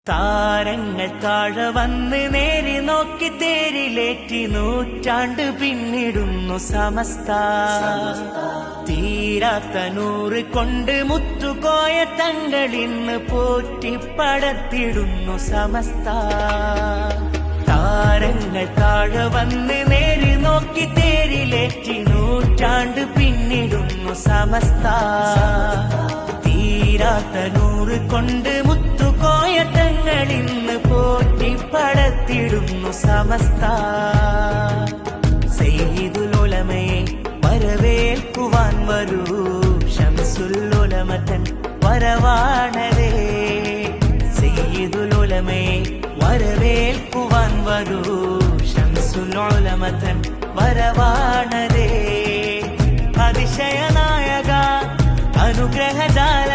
താരങ്ങൾ താഴെ വന്ന് നേരി നോക്കി തേരിലേറ്റി നൂറ്റാണ്ട് പിന്നിടുന്നു സമസ്ത. തീരാത്ത നൂറ് കൊണ്ട് മുത്തുകോയ തങ്ങളിന്ന് പോറ്റിപ്പടത്തിടുന്നു സമസ്ത. താരങ്ങൾ താഴെ വന്ന് നേരി നോക്കി തേരിലേറ്റി നൂറ്റാണ്ട് പിന്നിടുന്നു സമസ്ത. തീരാത്ത നൂറ് കൊണ്ട് മുത്തുകോയ തങ്ങളിന്ന് പോറ്റിപ്പടത്തിടുന്നു സമസ്ത. സയ്യിദുൽ ഉലമയെ വരവേൽക്കുവാൻ വരൂ, ശംസുൽ ഉലമതൻ വരവാണരേ. സയ്യിദുൽ ഉലമയെ വരവേൽക്കുവാൻ വരൂ, ശംസുൽ ഉലമതൻ വരവാണരേ. അതിശയനായക അനുഗ്രഹജാല